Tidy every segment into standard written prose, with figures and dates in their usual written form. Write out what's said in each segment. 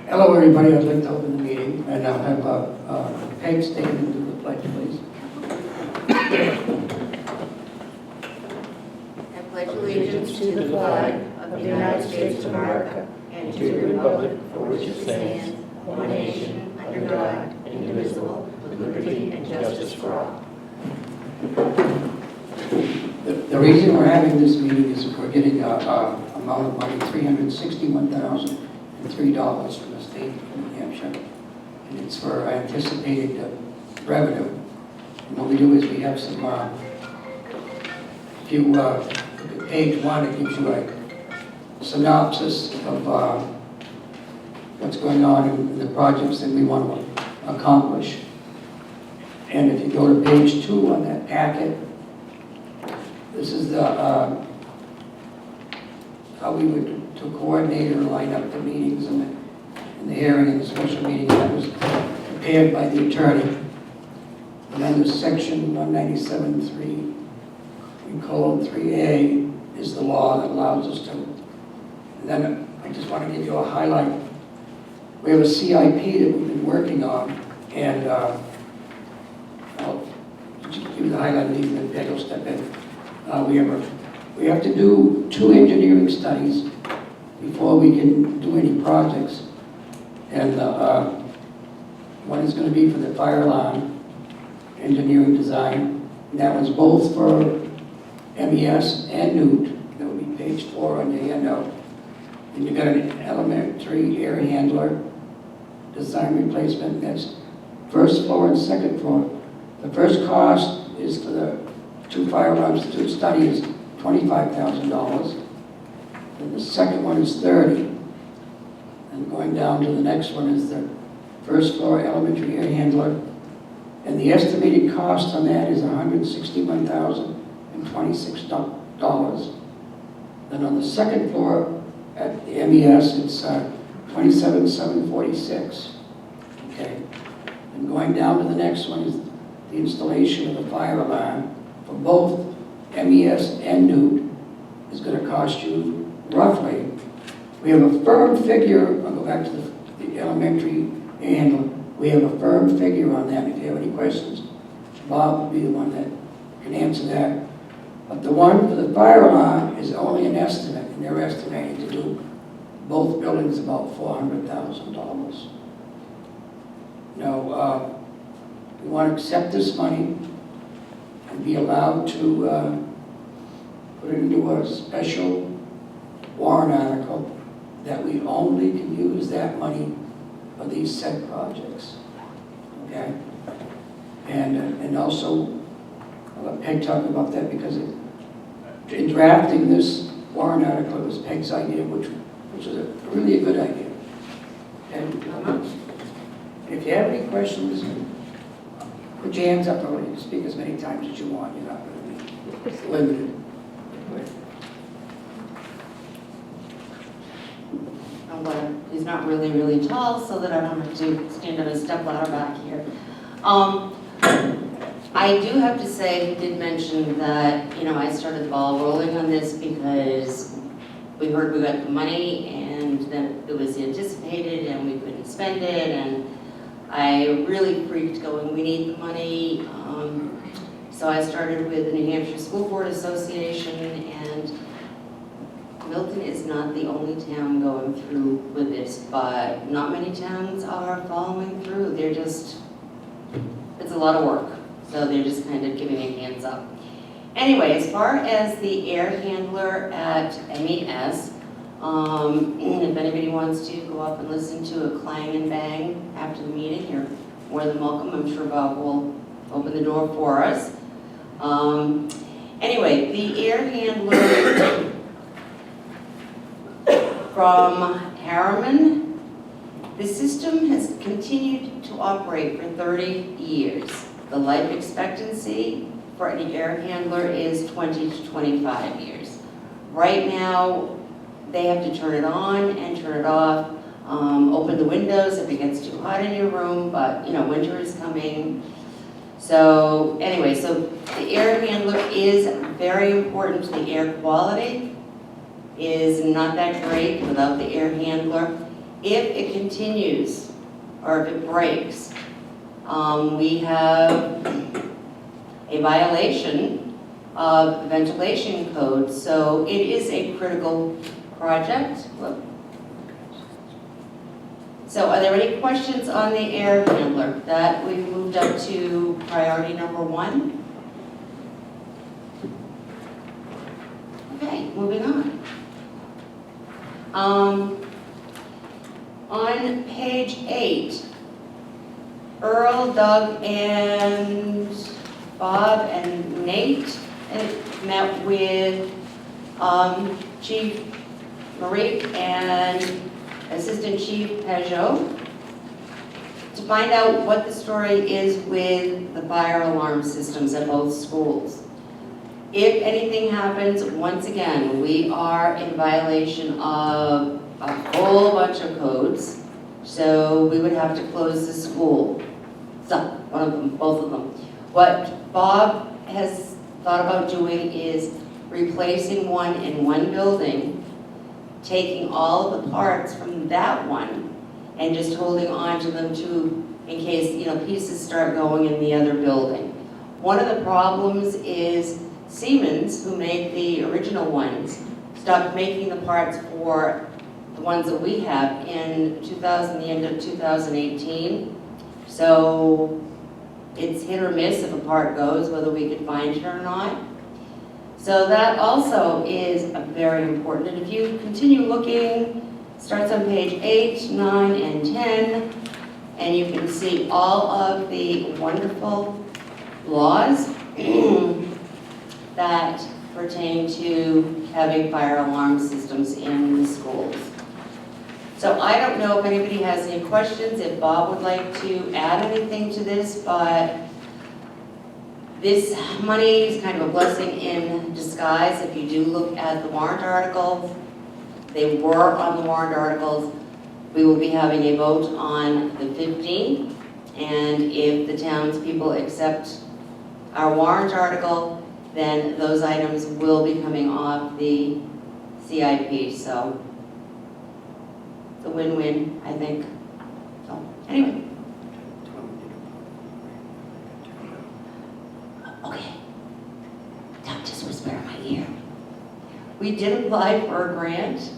Hello, everybody. I'd like to open the meeting, and I'll have Peg stand and do the pledge, please. I pledge allegiance to the flag of the United States of America and to the republic for which it stands, one nation, under God, indivisible, with liberty and justice for all. The reason we're having this meeting is we're getting an amount of money, $361,003 from the state of New Hampshire, and it's for anticipated revenue. And what we do is we have some, if you look at page 1, it gives you a synopsis of what's going on in the projects that we want to accomplish. And if you go to page 2 on that packet, this is the how we would to coordinate or line up the meetings and the hearing and the special meeting that was prepared by the attorney. And then the section 197.3 in colon 3A is the law that allows us to. And then I just want to give you a highlight. We have a CIP that we've been working on, and I'll give you the highlight of these, and then Peg will step in. We have to do 2 engineering studies before we can do any projects. And one is going to be for the fire alarm engineering design. And that one's both for MES and NUT. That would be page 4 on your handout. And you've got an elementary air handler design replacement. That's first floor and second floor. The first cost is for the 2 fire alarms to do the study is $25,000. And the second one is $30,000. And going down to the next one is the first floor elementary air handler. And the estimated cost on that is $161,026. Then on the second floor at the MES, it's $27,746. Okay. And going down to the next one is the installation of the fire alarm for both MES and NUT is going to cost you roughly, we have a firm figure, I'll go back to the elementary handler, we have a firm figure on that. If you have any questions, Bob will be the one that can answer that. But the one for the fire alarm is only an estimate, and they're estimating to do both buildings about $400,000. Now, we want to accept this money and be allowed to put it into a special warrant article that we only can use that money for these said projects. Okay? And also, I'll let Peg talk about that because in drafting this warrant article, it was Peg's idea, which was really a good idea. And if you have any questions, put your hands up, or you can speak as many times as you want. You're not going to be limited. He's not really tall, so that I don't have to stand on a step ladder back here. I do have to say, he did mention that, I started the ball rolling on this because we heard we got the money and then it was anticipated and we couldn't spend it, and I really freaked going, we need the money. So I started with the New Hampshire School Board Association, and Milton is not the only town going through with this, but not many towns are following through. It's a lot of work. So they're just kind of giving a hands up. Anyway, as far as the air handler at MES, if anybody wants to go up and listen to a clang and bang after the meeting, you're more than welcome. I'm sure Bob will open the door for us. Anyway, the air handler from Harriman, the system has continued to operate for 30 years. The life expectancy for an air handler is 20 to 25 years. Right now, they have to turn it on and turn it off, open the windows if it gets too hot in your room, but winter is coming. So anyway, so the air handler is very important. The air quality is not that great without the air handler. If it continues, or if it breaks, we have a violation of the ventilation code, so it is a critical project. Whoop. So are there any questions on the air handler? That we've moved up to priority number 1. Okay, moving on. On page 8, Earl, Doug, and Bob and Nate met with Chief Marique and Assistant Chief Peugeot to find out what the story is with the fire alarm systems at both schools. If anything happens, once again, we are in violation of a whole bunch of codes, so we would have to close the school. So, one of them, both of them. What Bob has thought about doing is replacing one in one building, taking all of the parts from that one, and just holding on to them in case, pieces start going in the other building. One of the problems is Siemens, who made the original ones, stopped making the parts for the ones that we have in the end of 2018. So it's hit or miss if a part goes, whether we could find it or not. So that also is very important. And if you continue looking, starts on page 8, 9, and 10, and you can see all of the wonderful laws that pertain to having fire alarm systems in the schools. So I don't know if anybody has any questions, if Bob would like to add anything to this, but this money is kind of a blessing in disguise. If you do look at the warrant articles, they were on the warrant articles. We will be having a vote on the 15th, and if the townspeople accept our warrant article, then those items will be coming off the CIP, so it's a win-win, I think. So, anyway. Okay. Don't just whisper in my ear. We did apply for a grant,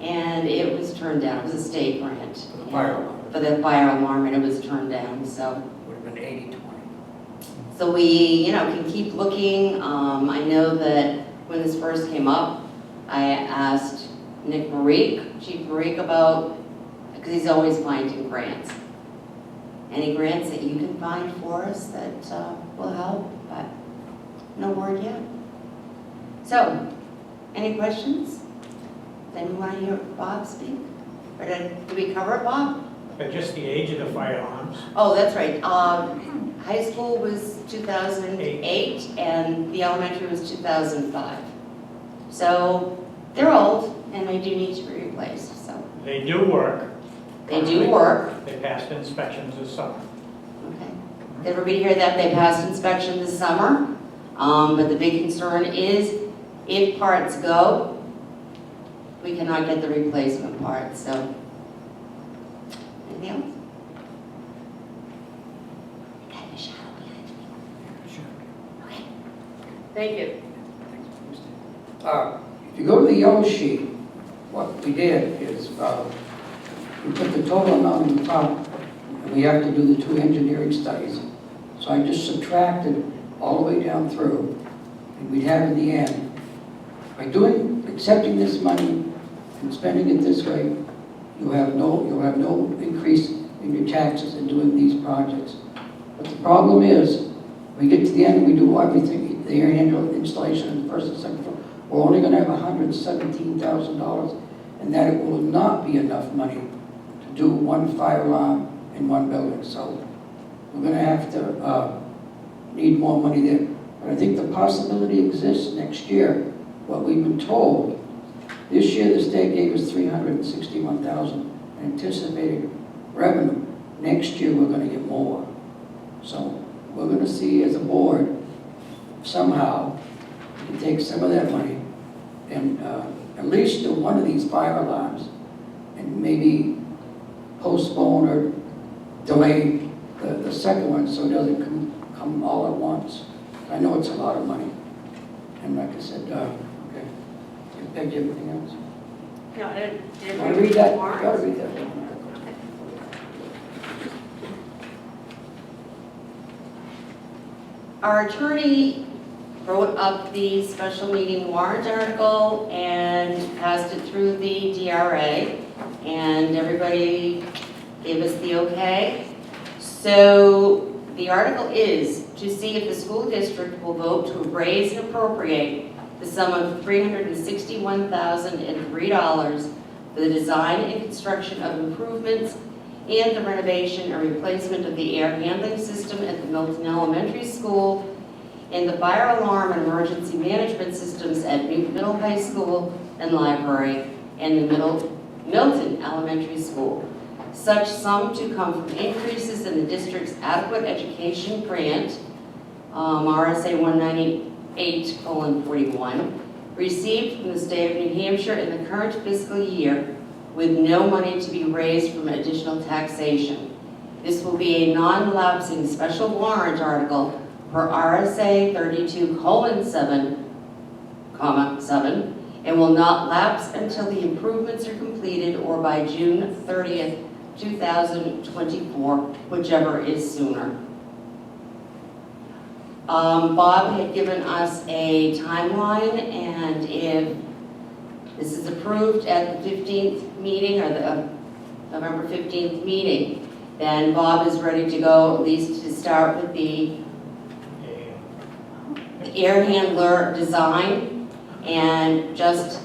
and it was turned down. It was a state grant. For the fire alarm. For the fire alarm, and it was turned down, so. Would have been 80-20. So we, can keep looking. I know that when this first came up, I asked Chief Marique about, because he's always finding grants. Any grants that you can find for us that will help, but no word yet. So, any questions? Does anyone want to hear Bob speak? Or did we cover it, Bob? But just the age of the fire alarms. Oh, that's right. High school was 2008 and the elementary was 2005. So they're old and they do need to be replaced, so. They do work. They do work. They passed inspections this summer. Okay. Did everybody hear that? They passed inspection this summer. But the big concern is if parts go, we cannot get the replacement parts, so. Anything else? Okay. Thank you. If you go to the yellow sheet, what we did is we put the total amount on the top, and we have to do the 2 engineering studies. So I just subtracted all the way down through, and we'd have in the end, by accepting this money and spending it this way, you'll have no increase in your taxes in doing these projects. But the problem is, we get to the end and we do everything, the air handler installation in the first and second floor, we're only going to have $117,000, and that it will not be enough money to do one fire alarm in one building. So we're going to have to need more money there. But I think the possibility exists next year. What we've been told, this year the state gave us $361,000 anticipated revenue. Next year we're going to get more. So we're going to see as a board, somehow, we can take some of that money and at least do one of these fire alarms and maybe postpone or delay the second one so it doesn't come all at once. I know it's a lot of money. And like I said, okay. Peggy, everything else? No, I didn't. Want to read that? Warrants? Gotta read that one. Our attorney wrote up the special meeting warrant article and passed it through the DRA, and everybody gave us the okay. So the article is to see if the school district will vote to raise and appropriate the sum of $361,003 for the design and construction of improvements and the renovation and replacement of the air handling system at the Milton Elementary School and the fire alarm and emergency management systems at Newton Middle High School and Library and the Milton Elementary School. Such sum to come from increases in the district's adequate education grant, RSA 198:41, received from the state of New Hampshire in the current fiscal year with no money to be raised from additional taxation. This will be a non-lapsing special warrant article per RSA 32:7, and will not lapse until the improvements are completed or by June 30th, 2024, whichever is sooner. Bob had given us a timeline, and if this is approved at the 15th meeting, or the November 15th meeting, then Bob is ready to go, at least to start with the air handler design, and just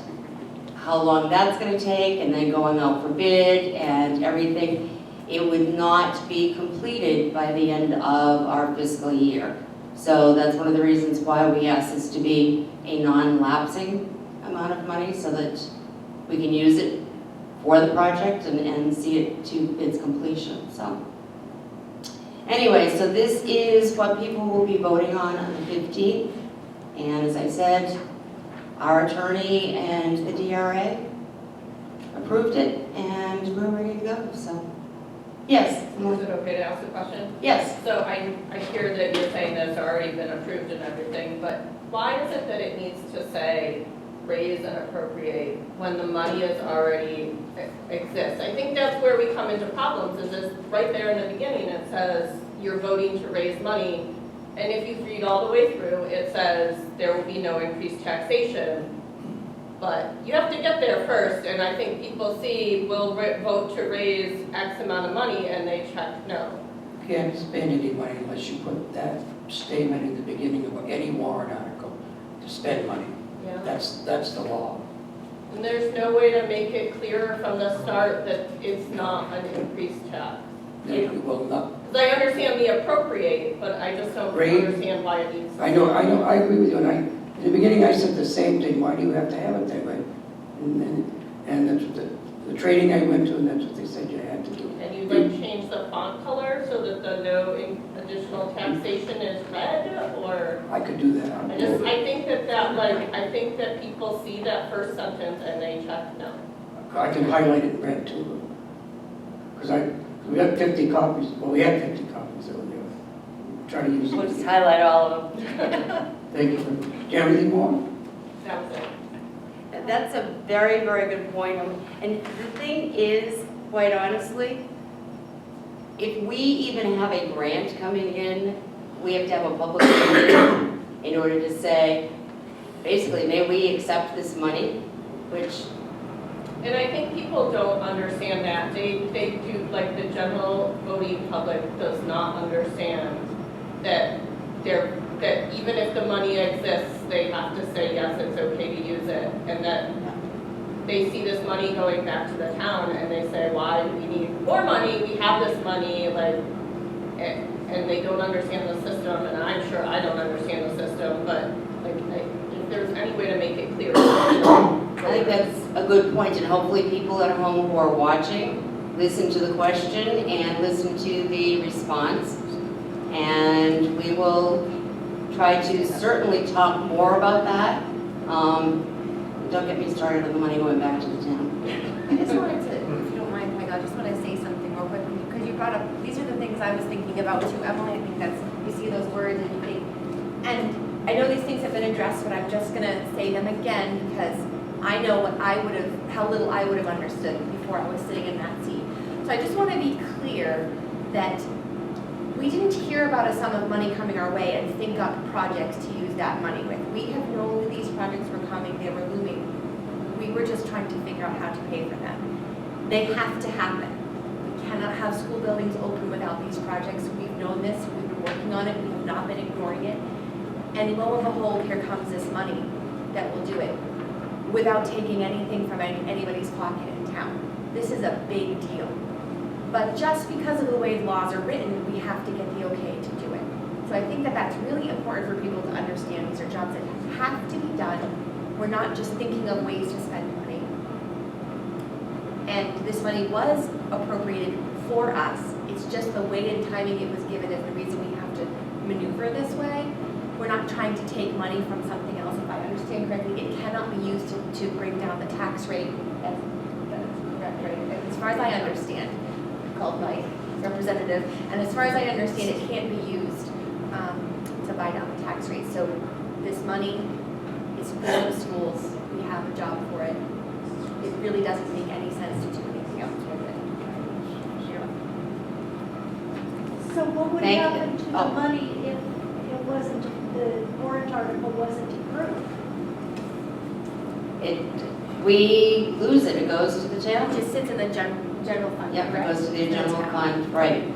how long that's going to take, and then going out for bid and everything. It would not be completed by the end of our fiscal year. So that's one of the reasons why we asked this to be a non-lapsing amount of money, so that we can use it for the project and see it to its completion. So anyway, so this is what people will be voting on the 15th. And as I said, our attorney and the DRA approved it, and we're ready to go. So yes. Is it okay to ask a question? Yes. So I hear that you're saying that it's already been approved and everything, but why is it that it needs to say raise and appropriate when the money is already exists? I think that's where we come into problems, is this right there in the beginning, it says you're voting to raise money, and if you read all the way through, it says there will be no increased taxation. But you have to get there first, and I think people see, we'll vote to raise X amount of money, and they check no. You can't spend any money unless you put that statement in the beginning of any warrant article to spend money. Yeah. That's the law. And there's no way to make it clearer from the start that it's not an increased tax. It will not. Because I understand the appropriate, but I just don't understand why it needs to. I know, I agree with you, and in the beginning I said the same thing, why do you have to have it that way? And that's what the training I went to, and that's what they said you had to do. And you'd like change the font color so that the no additional taxation is red, or? I could do that. I think that people see that first sentence and they check no. I can highlight it red too. Because we had 50 copies, well, we had 50 copies over there. Try to use We'll just it. highlight all of them. Thank you. Do you have anything more? That was it. That's a very, very good point. And the thing is, quite honestly, if we even have a grant coming in, we have to have a public meeting in order to say, basically, may we accept this money, which. And I think people don't understand that. They do, like the general voting public does not understand that that even if the money exists, they have to say, yes, it's okay to use it. And that they see this money going back to the town and they say, why do we need more money? We have this money, and they don't understand the system, and I'm sure I don't understand the system, but if there's any way to make it clear. I think that's a good point, and hopefully people at home who are watching listen to the question and listen to the response. And we will try to certainly talk more about that. Don't get me started on the money going back to the town. I just wanted to, if you don't mind, Peg, I just want to say something things I was thinking about too, Emily. I think that's, you see those words and you think, and I know these things have been addressed, but I'm just gonna say them again because I know what I would have, how little I would have understood before I was sitting in that seat. So I just want to be clear that we didn't hear about a sum of money coming our way and think up projects to use that money with. We have known that these projects were coming, they were looming. We were just trying to figure out how to pay for them. They have to happen. We cannot have school buildings open without these projects. We've known this, we've been working on it, we have not been ignoring it. And lo and behold, here comes this money that will do it without taking anything from anybody's pocket in town. This is a big deal. But just because of the way laws are written, we have to get the okay to do it. So I think that that's really important for people to understand. These are jobs that have to be done. We're not just thinking of ways to spend money. And this money was appropriated for us. It's just the way and timing it was given is the reason we have to maneuver this way. We're not trying to take money from something else. If I understand correctly, it cannot be used to bring down the tax rate. That's correct, right? As far as I understand, called my representative, and as far as I understand, it can't be used to buy down the tax rate. So this money is for the schools. We have a job for it. It really doesn't make any sense to do anything else with it. So what would Thank you. happen to the Oh. money if it wasn't, the warrant article wasn't approved? We lose it, it goes to the It town. just sits in the general fund. Yep, it correct? goes to the In general town. fund, right. It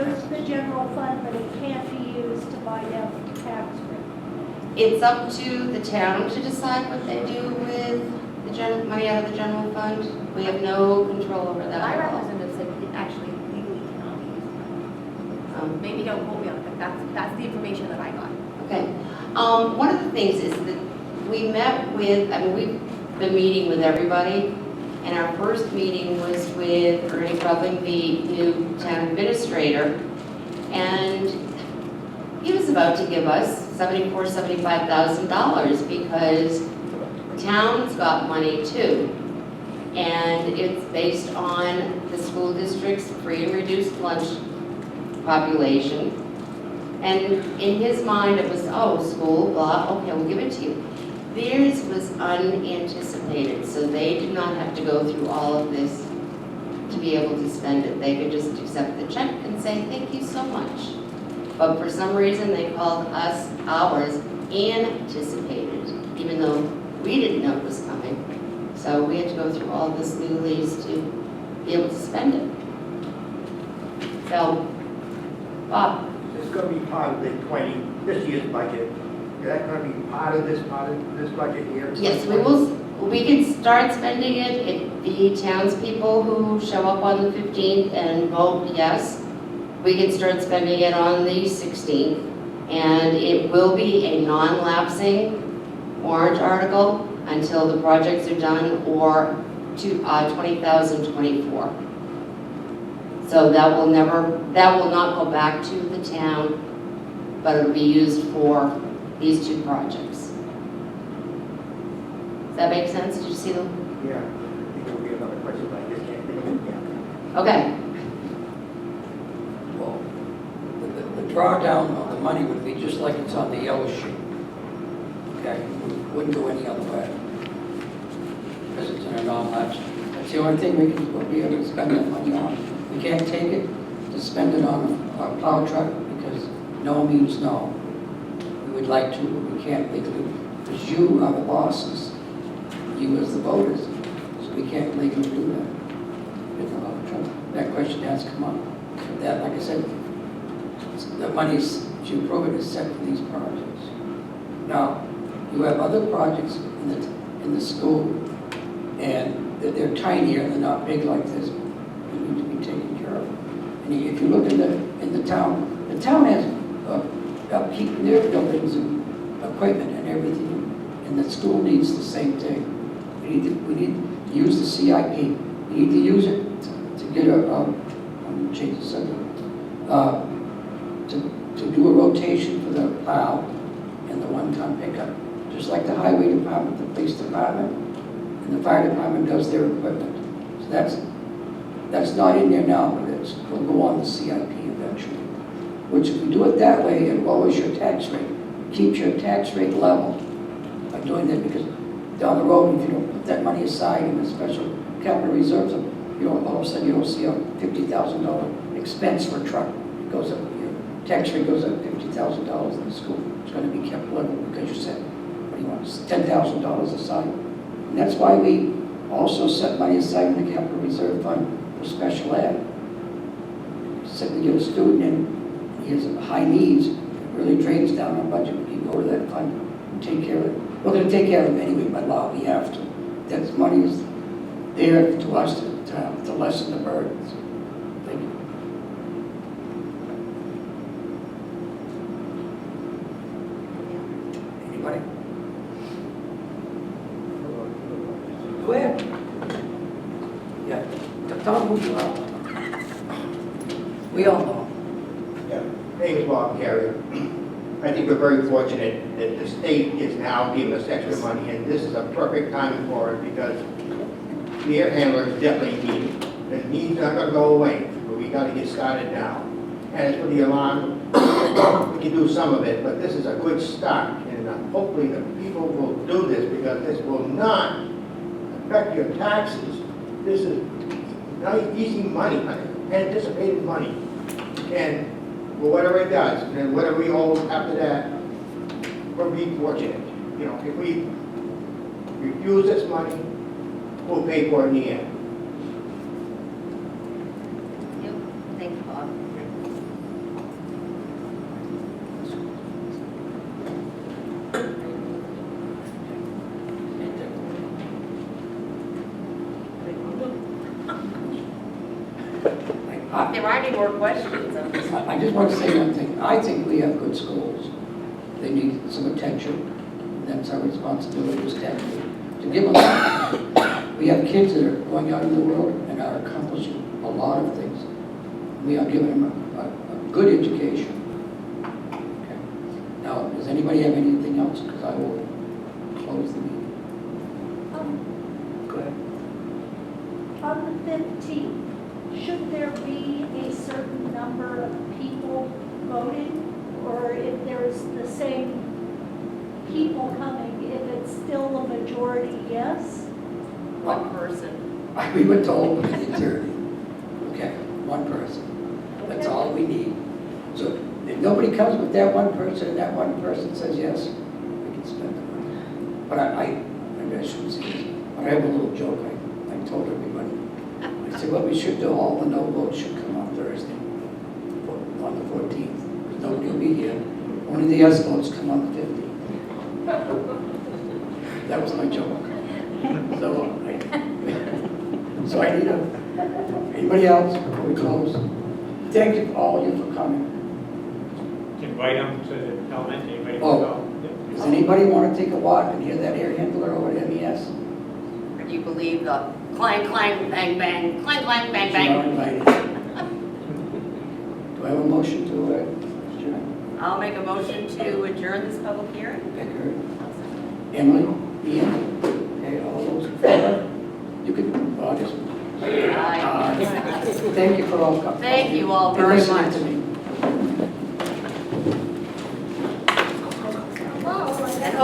goes to the general fund, but it can't be used to buy down the tax rate. It's up to the town to decide what they do with the money out of the general fund. We have no control over that My at all. representative said it actually legally cannot be used. Um, Maybe don't quote me on it, but that's the information that I got. Okay. One of the things is that we met with, I mean, we've been meeting with everybody, and our first meeting was with Ernie Rubbing, the new town administrator, and he was about to give us $75,000 because town's got money too. And it's based on the school district's free and reduced lunch population. And in his mind, it was, oh, school, blah, okay, we'll give it to you. Theirs was unanticipated, so they did not have to go through all of this to be able to spend it. They could just accept the check and say, thank you so much. But for some reason, they called us ours anticipated, even though we didn't know it was coming. So we had to go through all this legalese to be able to spend it. So, Bob? It's going to be part of this year's budget. Is that going to be part of this budget here? Yes, we can start spending it if the townspeople who show up on the 15th and vote yes. We can start spending it on the 16th. And it will be a non-lapsing warrant article until the projects are done or to 2024. So that will not go back to the town, but it'll be used for these two projects. Does that make sense? Did you see them? Yeah, I think there'll be another question, but I just can't think of it yet. Okay. Well, the drawdown of the money would be just like it's on the yellow sheet. Okay, it wouldn't go any other way. Because it's in a non-lapse. That's the only thing we'll be able to spend that money on. We can't take it to spend it on a plow truck because no means no. We would like to, but we can't legally, because you are the bosses. You as the voters. So we can't legally do that. With the plow truck. That question has come up. So that, like I said, the money's, to approve it, is set for these projects. Now, you have other projects in the school, and they're tinier, they're not big like this, they need to be taken care of. And if you look in the town has upkeep their buildings and equipment and everything, and the school needs the same thing. We need to use the CIP. We need to use it to get I'm change the subject, to do a rotation for the plow and the one-ton pickup. Just like the highway department, the police department, and the fire department does their equipment. So that's not in there now, but that's will go on the CIP eventually. Which if you do it that way, it lowers your tax rate, keeps your tax rate level by doing that, because down the road, if you don't put that money aside in a special capital reserves, you know, all of a sudden you don't see a $50,000 expense for a truck. It goes up, your tax rate goes up $50,000 in the school. It's going to be kept level because you set, what do you want, $10,000 aside. And that's why we also set money aside in the capital reserve fund for special ed. Say we get a student and he has high needs, it really drains down our budget, we can go to that fund and take care of it. We're going to take care of them anyway by law, we have to. That money is there to us to lessen the burdens. Thank you. Anybody? Go ahead. Yeah, tell them who you are. We all know. Yeah, name is Bob Carrier. I think we're very fortunate that the state is now giving us extra money, and this is a perfect time for it because the air handlers definitely need it. The needs aren't gonna go away, but we gotta get started now. And as for the alarm, we can do some of it, but this is a good start, and hopefully the people will do this because this will not affect your taxes. This is nice, easy money, anticipated money. And well, whatever it does, and then whatever we owe after that, we'll be fortunate. You know, if we refuse this money, we'll pay for it in the end. Yep, thank you, Bob. If there aren't any more questions, I'm just... I just want to say one thing. I think we have good schools. They need some attention. That's our responsibility as taxpayers to give them that. We have kids that are going out in the world and are accomplishing a lot of things. We are giving them a good education. Okay. Now, does anybody have anything else? Because I will close the meeting. Go ahead. On the 15th, should there be a certain number of people voting? Or if there's the same people coming, if it's still a majority, yes? One person. We were told by the attorney. Okay, one person. That's all we need. So if nobody comes but that one person and that one person says yes, we can spend the money. But maybe I shouldn't say this, but I have a little joke I told everybody. I said, what we should do, all the no votes should come on Thursday, on the 14th. Because nobody will be here. Only the yes votes come on the 15th. That was my joke. So I need anybody else before we close? Thank you, all of you, for coming. Invite them to the elementary, anybody can Oh. go. Does anybody want to take a walk and hear that air handler over at MES? Or do you believe the clang, clang, bang, bang, clang, clang, bang, You are bang? invited. Do I have a motion to adjourn? I'll make a motion to adjourn this public hearing. Becker, Emily, Ian? Okay, all those in favor? You can, just. Aye. Thank you for all coming. Thank you all And very listening much. to me.